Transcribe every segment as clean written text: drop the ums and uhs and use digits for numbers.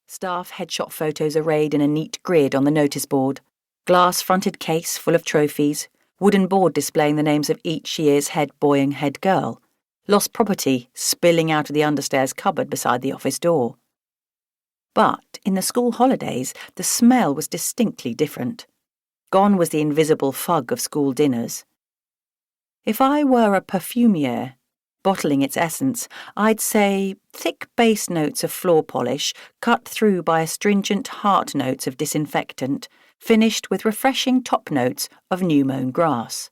Staff headshot photos arrayed in a neat grid on the notice board, glass-fronted case full of trophies, wooden board displaying the names of each year's head boy and head girl, lost property spilling out of the understairs cupboard beside the office door. But in the school holidays, the smell was distinctly different. Gone was the invisible fug of school dinners. If I were a perfumier, bottling its essence, I'd say thick base notes of floor polish cut through by astringent heart notes of disinfectant, finished with refreshing top notes of new-mown grass.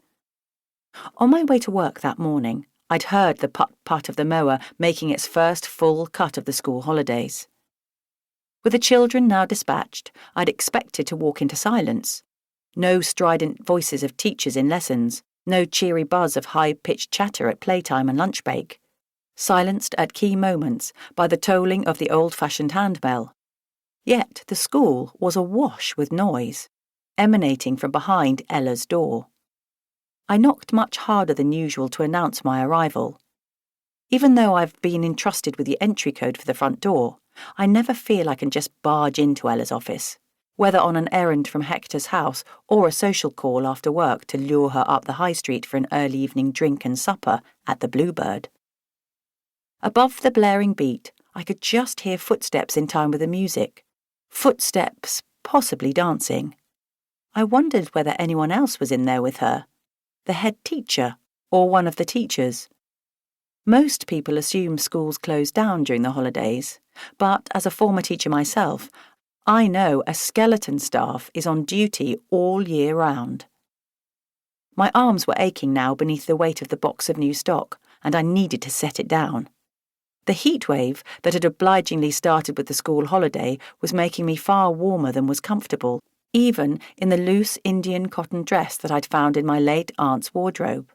On my way to work that morning, I'd heard the putt-putt of the mower making its first full cut of the school holidays. With the children now dispatched, I'd expected to walk into silence. No strident voices of teachers in lessons, no cheery buzz of high-pitched chatter at playtime and lunch break. Silenced at key moments by the tolling of the old-fashioned handbell. Yet the school was awash with noise, emanating from behind Ella's door. I knocked much harder than usual to announce my arrival. Even though I've been entrusted with the entry code for the front door, I never feel I can just barge into Ella's office, whether on an errand from Hector's house or a social call after work to lure her up the high street for an early evening drink and supper at the Bluebird. Above the blaring beat, I could just hear footsteps in time with the music. Footsteps, possibly dancing. I wondered whether anyone else was in there with her, the head teacher or one of the teachers. Most people assume schools close down during the holidays, but as a former teacher myself, I know a skeleton staff is on duty all year round. My arms were aching now beneath the weight of the box of new stock, and I needed to set it down. The heatwave that had obligingly started with the school holiday was making me far warmer than was comfortable, even in the loose Indian cotton dress that I'd found in my late aunt's wardrobe.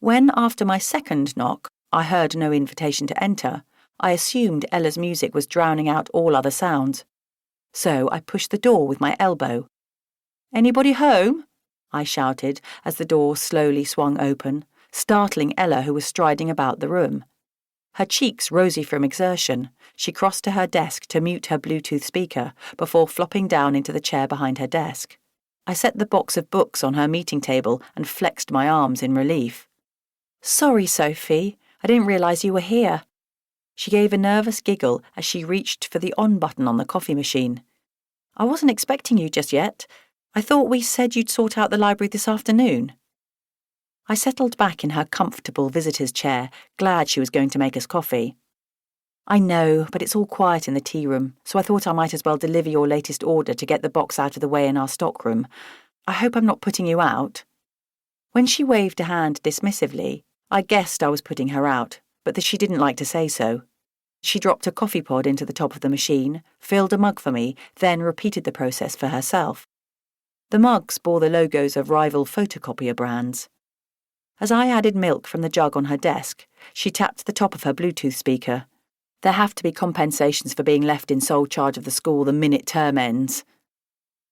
When, after my second knock, I heard no invitation to enter, I assumed Ella's music was drowning out all other sounds. So I pushed the door with my elbow. "Anybody home?" I shouted as the door slowly swung open, startling Ella, who was striding about the room. Her cheeks rosy from exertion, she crossed to her desk to mute her Bluetooth speaker before flopping down into the chair behind her desk. I set the box of books on her meeting table and flexed my arms in relief. "Sorry, Sophie, I didn't realise you were here." She gave a nervous giggle as she reached for the on button on the coffee machine. "I wasn't expecting you just yet. I thought we said you'd sort out the library this afternoon." I settled back in her comfortable visitor's chair, glad she was going to make us coffee. "I know, but it's all quiet in the tea room, so I thought I might as well deliver your latest order to get the box out of the way in our stockroom. I hope I'm not putting you out." When she waved a hand dismissively, I guessed I was putting her out, but that she didn't like to say so. She dropped a coffee pod into the top of the machine, filled a mug for me, then repeated the process for herself. The mugs bore the logos of rival photocopier brands. As I added milk from the jug on her desk, she tapped the top of her Bluetooth speaker. There have to be compensations for being left in sole charge of the school the minute term ends.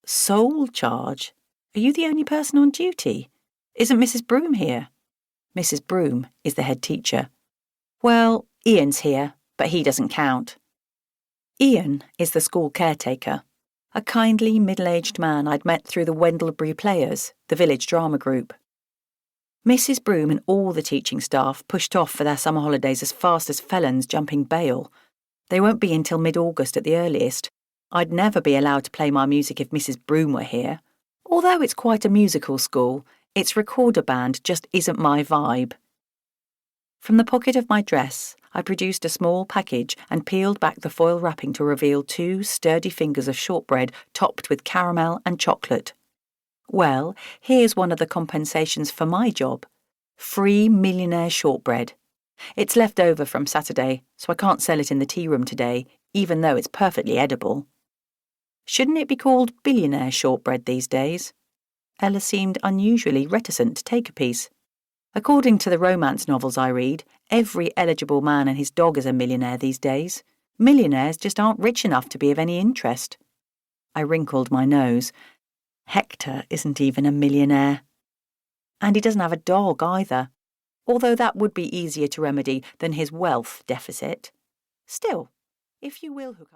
Sole charge? Are you the only person on duty? Isn't Mrs. Broom here? Mrs. Broom is the head teacher. Well, Ian's here, but he doesn't count. Ian is the school caretaker, a kindly middle-aged man I'd met through the Wendlebury Players, the village drama group. Mrs. Broom and all the teaching staff pushed off for their summer holidays as fast as felons jumping bail. They won't be until mid-August at the earliest. I'd never be allowed to play my music if Mrs. Broom were here. Although it's quite a musical school, its recorder band just isn't my vibe. From the pocket of my dress, I produced a small package and peeled back the foil wrapping to reveal 2 sturdy fingers of shortbread topped with caramel and chocolate. Well, here's one of the compensations for my job. Free millionaire shortbread. It's left over from Saturday, so I can't sell it in the tea room today, even though it's perfectly edible. Shouldn't it be called billionaire shortbread these days? Ella seemed unusually reticent to take a piece. According to the romance novels I read, every eligible man and his dog is a millionaire these days. Millionaires just aren't rich enough to be of any interest. I wrinkled my nose. Hector isn't even a millionaire. And he doesn't have a dog either, although that would be easier to remedy than his wealth deficit. Still, if you will hook up